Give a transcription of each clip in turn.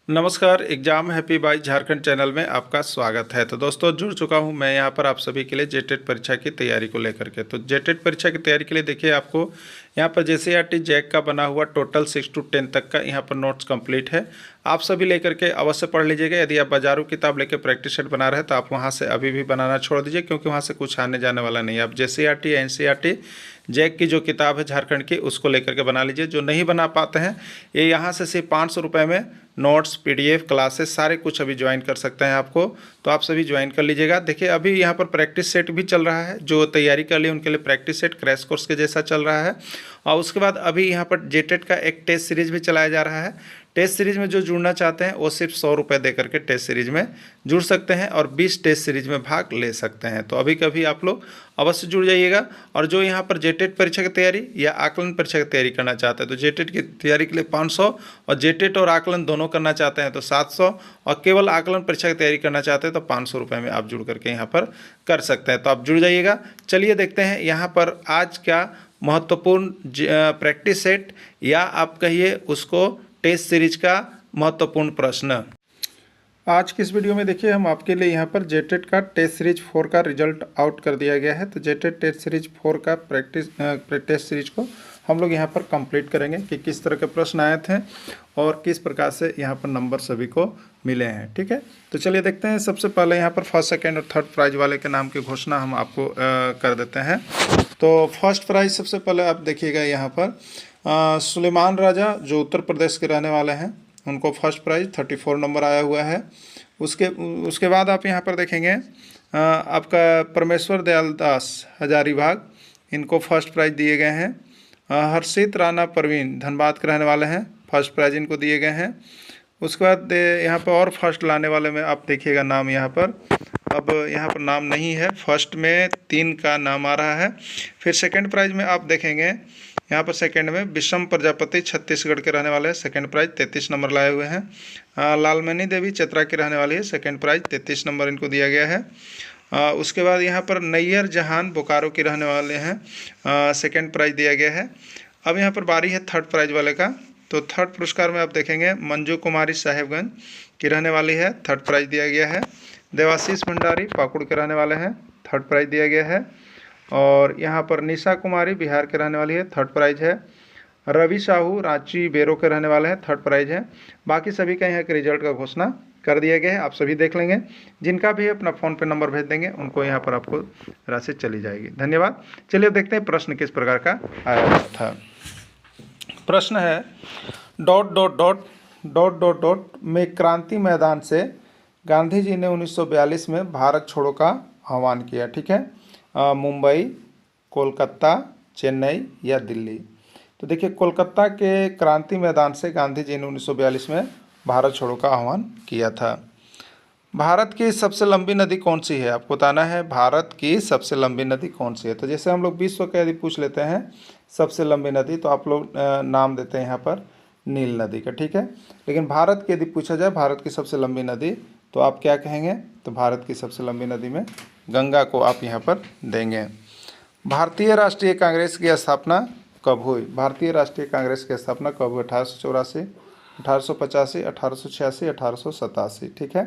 नमस्कार, exam happy by Jharkhand channel में आपका स्वागत है। तो दोस्तों जुड़ चुका हूं मैं यहां पर आप सभी के लिए जेटेट परीक्षा की तैयारी को लेकर के। तो जेटेट परीक्षा की तैयारी के लिए देखिए आपको यहां पर जेसीईआरटी जैक का बना हुआ टोटल 6 to 10 तक का यहां पर नोट्स कंप्लीट है। आप सभी लेकर के अवश्य पढ़ लीजिएगा। यदि आप बाजारू किताब लेकर प्रैक्टिस सेट बना रहे हैं तो आप वहाँ से अभी भी बनाना छोड़ दीजिए, क्योंकि वहाँ से कुछ आने जाने वाला नहीं है। आप जेसीईआरटी या एनसीईआरटी जैक की जो किताब है झारखंड की उसको लेकर के बना लीजिए। जो नहीं बना पाते हैं ये यहाँ से सिर्फ 500 रुपये में नोट्स, पीडीएफ, क्लासेस सारे कुछ अभी ज्वाइन कर सकते हैं आपको। तो आप सभी ज्वाइन कर लीजिएगा। देखिए अभी यहाँ पर प्रैक्टिस सेट भी चल रहा है, जो तैयारी कर लिए उनके लिए प्रैक्टिस सेट क्रैश कोर्स के जैसा चल रहा है। और उसके बाद अभी यहाँ पर जेटेट का एक टेस्ट सीरीज भी चलाया जा रहा है। टेस्ट सीरीज में जो जुड़ना चाहते हैं वो सिर्फ 100 रुपये दे करके टेस्ट सीरीज में जुड़ सकते हैं और 20 टेस्ट सीरीज में भाग ले सकते हैं। तो अभी कभी आप लोग अवश्य जुड़ जाइएगा। और जो यहाँ पर जेटेट परीक्षा की तैयारी या आकलन परीक्षा की तैयारी करना चाहते हैं तो जेटेट की तैयारी के लिए 500 और जेटेट और आकलन दोनों करना चाहते हैं तो 700 और केवल आकलन परीक्षा की तैयारी करना चाहते हैं तो 500 रुपये में आप जुड़ करके यहाँ पर कर सकते हैं। तो आप जुड़ जाइएगा। चलिए देखते हैं यहाँ पर आज क्या महत्वपूर्ण प्रैक्टिस सेट या आप कहिए उसको टेस्ट सीरीज का महत्वपूर्ण प्रश्न। आज की इस वीडियो में देखिए हम आपके लिए यहाँ पर जेटेट का टेस्ट सीरीज 4 का रिजल्ट आउट कर दिया गया है। तो जेटेट टेस्ट सीरीज 4 का टेस्ट सीरीज को हम लोग यहाँ पर कंप्लीट करेंगे कि किस तरह के प्रश्न आए थे और किस प्रकार से यहाँ पर नंबर सभी को मिले हैं। ठीक है, तो चलिए देखते हैं। सबसे पहले यहाँ पर फर्स्ट, सेकेंड और थर्ड प्राइज वाले के नाम की घोषणा हम आपको कर देते हैं। तो फर्स्ट प्राइज सबसे पहले आप देखिएगा यहाँ पर सुलेमान राजा जो उत्तर प्रदेश के रहने वाले हैं उनको फर्स्ट प्राइज 34 नंबर आया हुआ है। उसके बाद आप यहाँ पर देखेंगे आपका परमेश्वर दयाल दास हजारीबाग, इनको फर्स्ट प्राइज दिए गए हैं। हर्षित राणा परवीन धनबाद के रहने वाले हैं, फर्स्ट प्राइज इनको दिए गए हैं। उसके बाद यहाँ पर और फर्स्ट लाने वाले में आप देखिएगा नाम यहाँ पर, अब यहाँ पर नाम नहीं है। फर्स्ट में 3 का नाम आ रहा है। फिर सेकंड प्राइज में आप देखेंगे यहाँ पर सेकंड में विषम प्रजापति छत्तीसगढ़ के रहने वाले हैं, सेकंड प्राइज 33 नंबर लाए हुए हैं। लालमणि देवी चतरा की रहने वाली है, सेकंड प्राइज 33 नंबर इनको दिया गया है। उसके बाद यहाँ पर नैयर जहान बोकारो के रहने वाले हैं, सेकंड प्राइज दिया गया है। अब यहाँ पर बारी है थर्ड प्राइज वाले का। तो थर्ड पुरस्कार में आप देखेंगे मंजू कुमारी साहेबगंज की रहने वाली है, थर्ड प्राइज दिया गया है। देवाशीष भंडारी पाकुड़ के रहने वाले हैं, थर्ड प्राइज दिया गया है। और यहाँ पर निशा कुमारी बिहार के रहने वाली है, थर्ड प्राइज है। रवि साहू रांची बेरो के रहने वाले हैं, थर्ड प्राइज है। बाकी सभी का यहाँ के रिजल्ट का घोषणा कर दिया गया है, आप सभी देख लेंगे। जिनका भी अपना फ़ोन पे नंबर भेज देंगे उनको यहाँ पर आपको राशि चली जाएगी। धन्यवाद। चलिए देखते हैं प्रश्न किस प्रकार का आया हुआ था। प्रश्न है dot dot dot dot dot dot में क्रांति मैदान से गांधी जी ने 1942 में भारत छोड़ो का आह्वान किया। ठीक है, मुंबई, कोलकाता, चेन्नई या दिल्ली। तो देखिए कोलकाता के क्रांति मैदान से गांधी जी ने 1942 में भारत छोड़ो का आह्वान किया था। भारत की सबसे लंबी नदी कौन सी है, आपको बताना है भारत की सबसे लंबी नदी कौन सी है। तो जैसे हम लोग विश्व का यदि पूछ लेते हैं सबसे लंबी नदी तो आप लोग नाम देते हैं यहाँ पर नील नदी का। ठीक है, लेकिन भारत की यदि पूछा जाए भारत की सबसे लंबी नदी तो आप क्या कहेंगे, तो भारत की सबसे लंबी नदी में गंगा को आप यहाँ पर देंगे। भारतीय राष्ट्रीय कांग्रेस की स्थापना कब हुई, भारतीय राष्ट्रीय कांग्रेस की स्थापना कब हुई, 1884, 1885, 1886, 1887। ठीक है,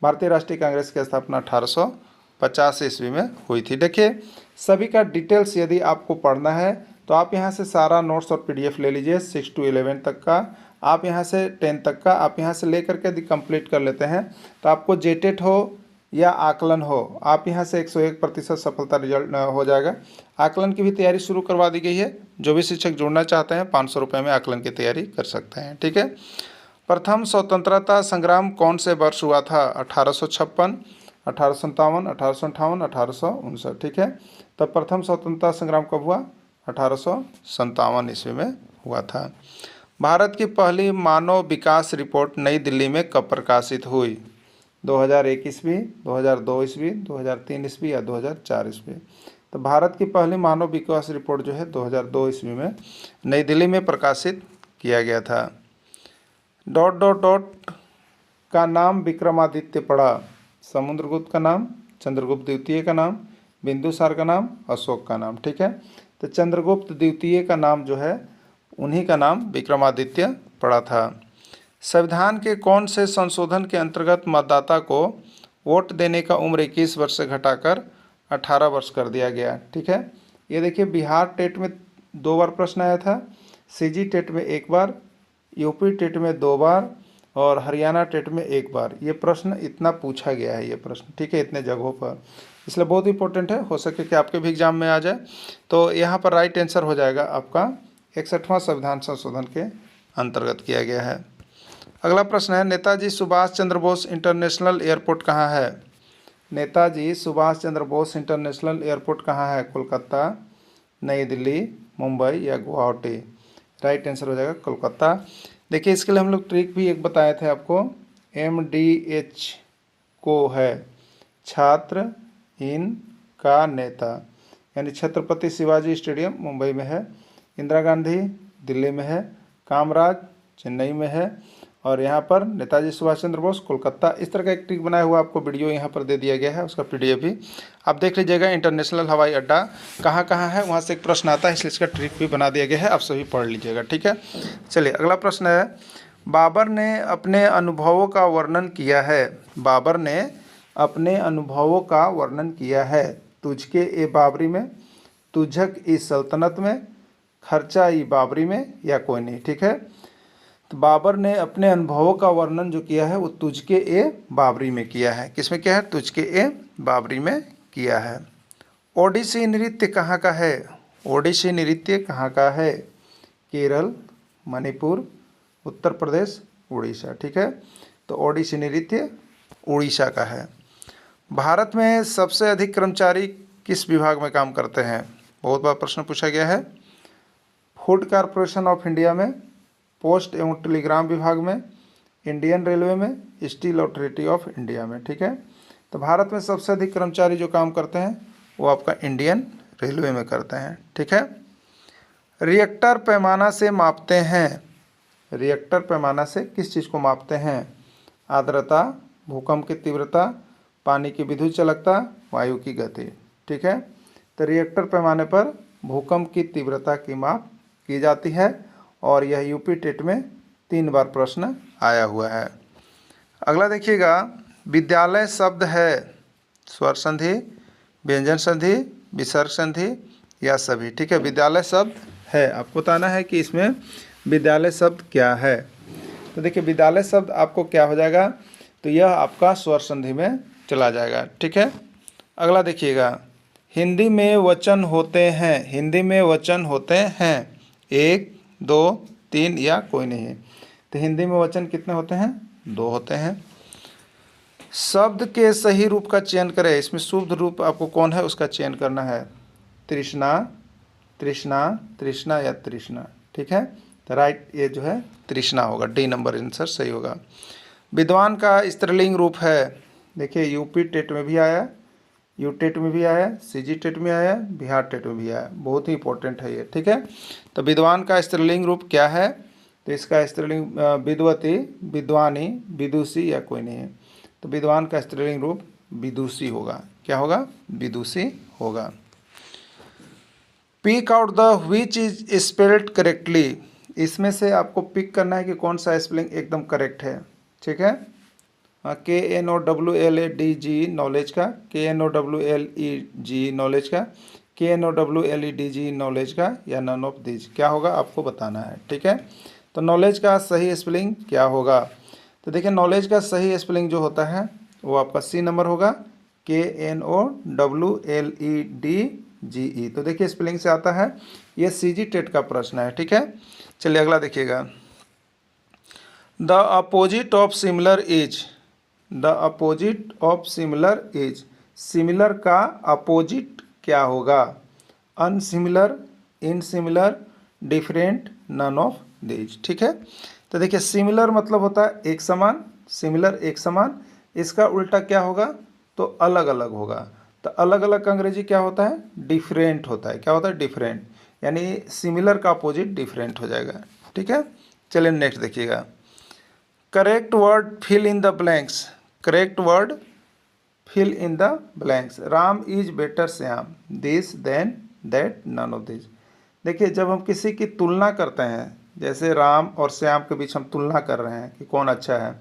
भारतीय राष्ट्रीय कांग्रेस की स्थापना 1850 ईस्वी में हुई थी। देखिए सभी का डिटेल्स यदि आपको पढ़ना है तो आप यहाँ से सारा नोट्स और पीडीएफ ले लीजिए। 6 to 11 तक का, आप यहाँ से 10 तक का, आप यहाँ से लेकर के यदि कंप्लीट कर लेते हैं तो आपको जेटेट हो या आकलन हो, आप यहाँ से 101% सफलता रिजल्ट हो जाएगा। आकलन की भी तैयारी शुरू करवा दी गई है। जो भी शिक्षक जुड़ना चाहते हैं 500 रुपये में आकलन की तैयारी कर सकते हैं। ठीक है, प्रथम स्वतंत्रता संग्राम कौन से वर्ष हुआ था, 1856, 1857, 1858, 1859। ठीक है, तब प्रथम स्वतंत्रता संग्राम कब हुआ, 1857 ईस्वी में हुआ था। भारत की पहली मानव विकास रिपोर्ट नई दिल्ली में कब प्रकाशित हुई, 2001 ईस्वी, 2002 ईस्वी, 2003 ईस्वी या 2004 ईस्वी। तो भारत की पहली मानव विकास रिपोर्ट जो है 2002 ईस्वी में नई दिल्ली में प्रकाशित किया गया था। डॉट डॉट डॉट का नाम विक्रमादित्य पड़ा, समुद्रगुप्त का नाम, चंद्रगुप्त द्वितीय का नाम, बिंदुसार का नाम, अशोक का नाम। ठीक है, तो चंद्रगुप्त द्वितीय का नाम जो है उन्हीं का नाम विक्रमादित्य पड़ा था। संविधान के कौन से संशोधन के अंतर्गत मतदाता को वोट देने का उम्र 21 वर्ष से घटाकर 18 वर्ष कर दिया गया? ठीक है, ये देखिए बिहार टेट में 2 बार प्रश्न आया था, सीजी टेट में 1 बार, यूपी टेट में 2 बार और हरियाणा टेट में 1 बार। ये प्रश्न इतना पूछा गया है, ये प्रश्न, ठीक है, इतने जगहों पर, इसलिए बहुत इंपॉर्टेंट है, हो सके कि आपके भी एग्जाम में आ जाए। तो यहाँ पर राइट आंसर हो जाएगा आपका 61वां संविधान संशोधन के अंतर्गत किया गया है। अगला प्रश्न है, नेताजी सुभाष चंद्र बोस इंटरनेशनल एयरपोर्ट कहाँ है? नेताजी सुभाष चंद्र बोस इंटरनेशनल एयरपोर्ट कहाँ है? कोलकाता, नई दिल्ली, मुंबई या गुवाहाटी? राइट आंसर हो जाएगा कोलकाता। देखिए इसके लिए हम लोग ट्रिक भी एक बताए थे आपको, MDH को है छात्र इन का नेता, यानी छत्रपति शिवाजी स्टेडियम मुंबई में है, इंदिरा गांधी दिल्ली में है, कामराज चेन्नई में है और यहाँ पर नेताजी सुभाष चंद्र बोस कोलकाता। इस तरह का एक ट्रिक बनाया हुआ आपको वीडियो यहाँ पर दे दिया गया है, उसका PDF भी आप देख लीजिएगा। इंटरनेशनल हवाई अड्डा कहाँ कहाँ है, वहाँ से एक प्रश्न आता है, इसलिए इसका ट्रिक भी बना दिया गया है, आप सभी पढ़ लीजिएगा। ठीक है, चलिए अगला प्रश्न है, बाबर ने अपने अनुभवों का वर्णन किया है, बाबर ने अपने अनुभवों का वर्णन किया है तुझके ए बाबरी में, तुझक ई सल्तनत में, खर्चा ई बाबरी में या कोई नहीं? ठीक है, तो बाबर ने अपने अनुभवों का वर्णन जो किया है वो तुझके ए बाबरी में किया है। किसमें किया है? तुझके ए बाबरी में किया है। ओडिसी नृत्य कहाँ का है? ओडिसी नृत्य कहाँ का है? केरल, मणिपुर, उत्तर प्रदेश, उड़ीसा। ठीक है, तो ओडिसी नृत्य उड़ीसा का है। भारत में सबसे अधिक कर्मचारी किस विभाग में काम करते हैं? बहुत बार प्रश्न पूछा गया है। फूड कॉरपोरेशन ऑफ इंडिया में, पोस्ट एवं टेलीग्राम विभाग में, इंडियन रेलवे में, स्टील अथॉरिटी ऑफ इंडिया में। ठीक है, तो भारत में सबसे अधिक कर्मचारी जो काम करते हैं वो आपका इंडियन रेलवे में करते हैं। ठीक है, रिएक्टर पैमाना से मापते हैं, रिएक्टर पैमाना से किस चीज़ को मापते हैं? आर्द्रता, भूकंप की तीव्रता, पानी की विद्युत चालकता, वायु की गति। ठीक है, तो रिएक्टर पैमाने पर भूकंप की तीव्रता की माप की जाती है और यह यूपी टेट में 3 बार प्रश्न आया हुआ है। अगला देखिएगा, विद्यालय शब्द है स्वर संधि, व्यंजन संधि, विसर्ग संधि या सभी? ठीक है, विद्यालय शब्द है, आपको बताना है कि इसमें विद्यालय शब्द क्या है। तो देखिए विद्यालय शब्द आपको क्या हो जाएगा, तो यह आपका स्वर संधि में चला जाएगा। ठीक है, अगला देखिएगा, हिंदी में वचन होते हैं, हिंदी में वचन होते हैं 1, 2, 3 या कोई नहीं? तो हिंदी में वचन कितने होते हैं? 2 होते हैं। शब्द के सही रूप का चयन करें, इसमें शुद्ध रूप आपको कौन है उसका चयन करना है। तृष्णा, तृष्णा, तृष्णा या तृष्णा? ठीक है, तो राइट ये जो है तृष्णा होगा, D नंबर आंसर सही होगा। विद्वान का स्त्रीलिंग रूप है, देखिए यूपी टेट में भी आया, यू टेट में भी आया, सीजी टेट में आया, बिहार टेट में भी आया, बहुत ही इंपॉर्टेंट है ये। ठीक है, तो विद्वान का स्त्रीलिंग रूप क्या है? तो इसका स्त्रीलिंग विद्वती, विद्वानी, विदुषी या कोई नहीं है? तो विद्वान का स्त्रीलिंग रूप विदुषी होगा। क्या होगा? विदुषी होगा। Pick out the which is spelled correctly, इसमें से आपको पिक करना है कि कौन सा स्पेलिंग एकदम करेक्ट है। ठीक है, KNOWLEDG नॉलेज का, KNOWLEG नॉलेज का, KNOWLEDG नॉलेज का या नन ऑफ दीज? क्या होगा आपको बताना है। ठीक है, तो नॉलेज का सही स्पेलिंग क्या होगा? तो देखिए नॉलेज का सही स्पेलिंग जो होता है वो आपका C नंबर होगा, KNOWLEDGE। तो देखिए स्पेलिंग से आता है, ये CG टेट का प्रश्न है। ठीक है, चलिए अगला देखिएगा, the opposite of similar is, the opposite of similar is, similar का अपोजिट क्या होगा? अनसिमिलर, इनसिमिलर, डिफरेंट, नन ऑफ दीज। ठीक है, तो देखिए सिमिलर मतलब होता है एक समान, सिमिलर एक समान, इसका उल्टा क्या होगा? तो अलग अलग होगा। तो अलग अलग का अंग्रेजी क्या होता है? डिफरेंट होता है। क्या होता है? डिफरेंट, यानी सिमिलर का अपोजिट डिफरेंट हो जाएगा। ठीक है, चलिए नेक्स्ट देखिएगा, correct word fill in the blanks, correct word fill in the blanks. Ram is better Shyam, this then that, none of this. देखिए जब हम किसी की तुलना करते हैं जैसे राम और श्याम के बीच हम तुलना कर रहे हैं कि कौन अच्छा है,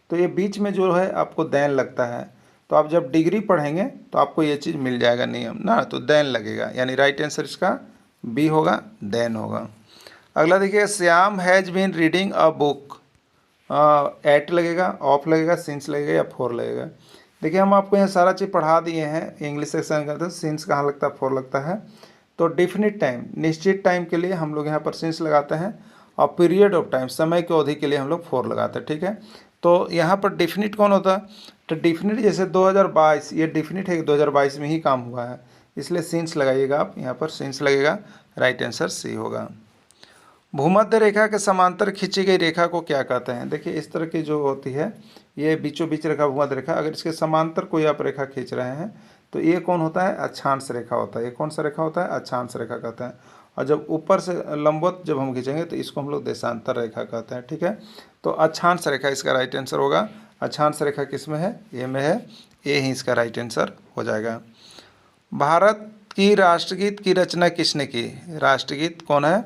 तो ये बीच में जो है आपको दैन लगता है। तो आप जब डिग्री पढ़ेंगे तो आपको ये चीज़ मिल जाएगा नियम ना, तो दैन लगेगा, यानी राइट आंसर इसका बी होगा, दैन होगा। अगला देखिए, Shyam has been reading a book, at लगेगा, ऑफ लगेगा, सिंस लगेगा या फोर लगेगा। देखिए हम आपको यहाँ सारा चीज़ पढ़ा दिए हैं, इंग्लिश सेक्शन करते हैं, सिंस कहाँ लगता है, फोर लगता है। तो डिफिनिट टाइम, निश्चित टाइम के लिए हम लोग यहाँ पर सिंस लगाते हैं, और पीरियड ऑफ टाइम, समय की अवधि के लिए हम लोग फोर लगाते हैं, ठीक है। तो यहाँ पर डिफिनिट कौन होता है, तो डिफिनिट जैसे 2022, ये डिफिनिट है कि 2022 में ही काम हुआ है, इसलिए सिंस लगाइएगा आप, यहाँ पर सिंस लगेगा, राइट आंसर सी होगा। भूमध्य रेखा के समांतर खींची गई रेखा को क्या कहते हैं। देखिए इस तरह की जो होती है, ये बीचों बीच रेखा भूमध्य रेखा, अगर इसके समांतर कोई आप रेखा खींच रहे हैं तो ये कौन होता है, अक्षांश रेखा होता है। ये कौन सा रेखा होता है, अक्षांश रेखा कहते हैं। और जब ऊपर से लंबवत जब हम खींचेंगे तो इसको हम लोग देशांतर रेखा कहते हैं, ठीक है। तो अक्षांश रेखा इसका राइट आंसर होगा। अक्षांश रेखा किस में है, ए में है, ए ही इसका राइट आंसर हो जाएगा। भारत की राष्ट्रगीत की रचना किसने की, राष्ट्रगीत कौन है,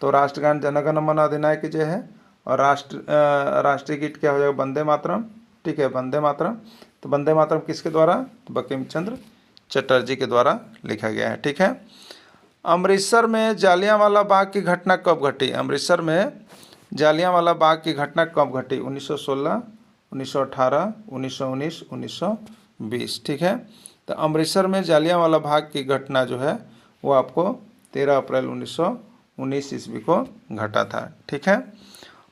तो राष्ट्रगान जन गण मन अधिनायक जय है, और राष्ट्रीय गीत क्या हो जाएगा, वंदे मातरम, ठीक है, वंदे मातरम। तो वंदे मातरम किसके द्वारा, तो बंकिम चंद्र चटर्जी के द्वारा लिखा गया है, ठीक है। अमृतसर में जालियांवाला बाग की घटना कब घटी, अमृतसर में जालियांवाला बाग की घटना कब घटी, 1916, 1918, 1919, 1920, ठीक है। तो अमृतसर में जालियांवाला बाग की घटना जो है वो आपको 13 अप्रैल 1919 ईस्वी को घटा था, ठीक है।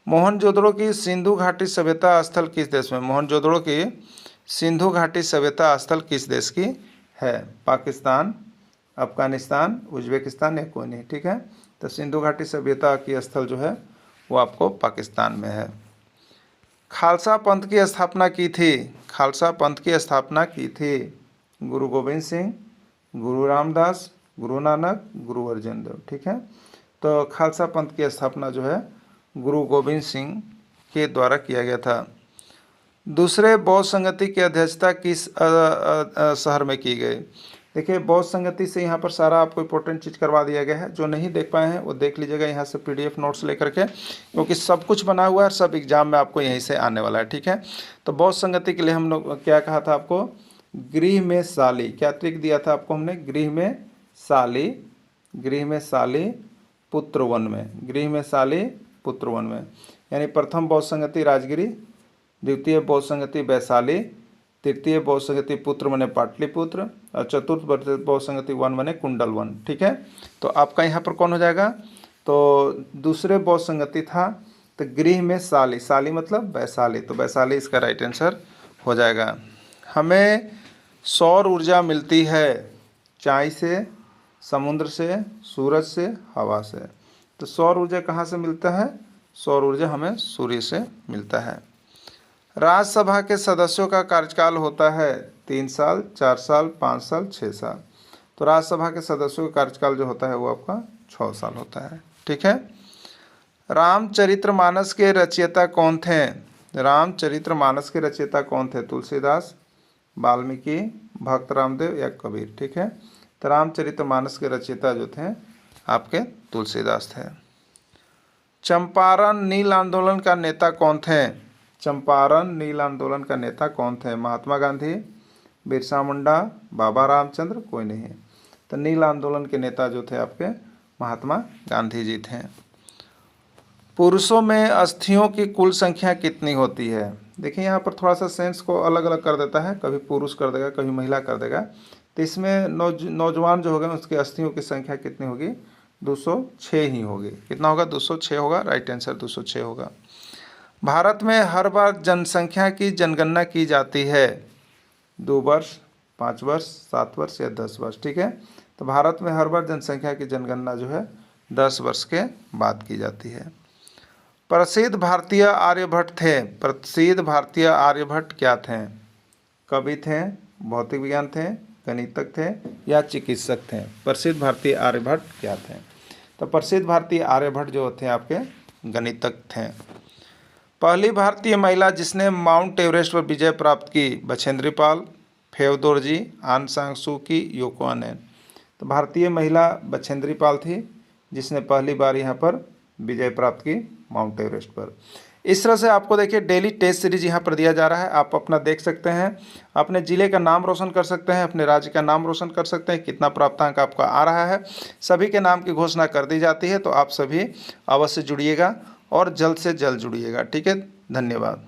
मोहनजोदड़ो की सिंधु घाटी सभ्यता स्थल किस देश में, मोहनजोदड़ो की सिंधु घाटी सभ्यता स्थल किस देश की है, पाकिस्तान, अफगानिस्तान, उज्बेकिस्तान या कोई नहीं, ठीक है। तो सिंधु घाटी सभ्यता की स्थल जो है वो आपको पाकिस्तान में है। खालसा पंथ की स्थापना की थी, खालसा पंथ की स्थापना की थी गुरु गोविंद सिंह, गुरु रामदास, गुरु नानक, गुरु अर्जन देव, ठीक है। तो खालसा पंथ की स्थापना जो है गुरु गोविंद सिंह के द्वारा किया गया था। दूसरे बौद्ध संगति की अध्यक्षता किस शहर में की गई। देखिए बौद्ध संगति से यहाँ पर सारा आपको इंपॉर्टेंट चीज़ करवा दिया गया है, जो नहीं देख पाए हैं वो देख लीजिएगा यहाँ से PDF नोट्स लेकर के, क्योंकि सब कुछ बना हुआ है, सब एग्जाम में आपको यहीं से आने वाला है, ठीक है। तो बौद्ध संगति के लिए हम लोग क्या कहा था आपको, गृह में साली, क्या ट्रिक दिया था आपको हमने, गृह में साली, गृह में साली पुत्र वन में, गृह में साली पुत्र वन में, यानी प्रथम बौद्ध संगति राजगिरी, द्वितीय बौद्ध संगति वैशाली, तृतीय बौद्ध संगति पुत्र मने पाटलिपुत्र, और चतुर्थ बौद्ध संगति वन मने कुंडल वन, ठीक है। तो आपका यहाँ पर कौन हो जाएगा, तो दूसरे बौद्ध संगति था, तो गृह में साली, साली मतलब वैशाली, तो वैशाली इसका राइट आंसर हो जाएगा। हमें सौर ऊर्जा मिलती है चाय से, समुद्र से, सूरज से, हवा से। तो सौर ऊर्जा कहाँ से मिलता है, सौर ऊर्जा हमें सूर्य से मिलता है। राज्यसभा के सदस्यों का कार्यकाल होता है 3 साल, 4 साल, 5 साल, 6 साल। तो राज्यसभा के सदस्यों का कार्यकाल जो होता है वो आपका 6 साल होता है, ठीक है। रामचरितमानस के रचयिता कौन थे, रामचरितमानस के रचयिता कौन थे, तुलसीदास, वाल्मीकि, भक्त रामदेव या कबीर, ठीक है। तो रामचरितमानस के रचयिता जो थे आपके तुलसीदास थे। चंपारण नील आंदोलन का नेता कौन थे, चंपारण नील आंदोलन का नेता कौन थे, महात्मा गांधी, बिरसा मुंडा, बाबा रामचंद्र, कोई नहीं। तो नील आंदोलन के नेता जो थे आपके महात्मा गांधी जी थे। पुरुषों में अस्थियों की कुल संख्या कितनी होती है। देखिए यहाँ पर थोड़ा सा सेंस को अलग अलग कर देता है, कभी पुरुष कर देगा, कभी महिला कर देगा। तो इसमें नौजवान जो होगा उसकी अस्थियों की संख्या कितनी होगी, 206 ही होगी। कितना होगा, 206 होगा, राइट आंसर 206 होगा। भारत में हर बार जनसंख्या की जनगणना की जाती है 2 वर्ष, 5 वर्ष, 7 वर्ष या 10 वर्ष, ठीक है। तो भारत में हर बार जनसंख्या की जनगणना जो है 10 वर्ष के बाद की जाती है। प्रसिद्ध भारतीय आर्यभट्ट थे, प्रसिद्ध भारतीय आर्यभट्ट क्या थे, कवि थे, भौतिक विज्ञान थे, गणितज्ञ थे या चिकित्सक थे। प्रसिद्ध भारतीय आर्यभट्ट क्या थे, तो प्रसिद्ध भारतीय आर्यभट्ट जो थे आपके गणितज्ञ थे। पहली भारतीय महिला जिसने माउंट एवरेस्ट पर विजय प्राप्त की, बछेंद्री पाल, फेवदोरजी, आन सांग सू की, योको ओनो। तो भारतीय महिला बछेंद्री पाल थी जिसने पहली बार यहाँ पर विजय प्राप्त की माउंट एवरेस्ट पर। इस तरह से आपको देखिए डेली टेस्ट सीरीज यहाँ पर दिया जा रहा है, आप अपना देख सकते हैं, अपने ज़िले का नाम रोशन कर सकते हैं, अपने राज्य का नाम रोशन कर सकते हैं, कितना प्राप्तांक आपका आ रहा है, सभी के नाम की घोषणा कर दी जाती है। तो आप सभी अवश्य जुड़िएगा और जल्द से जल्द जुड़िएगा। ठीक है, धन्यवाद।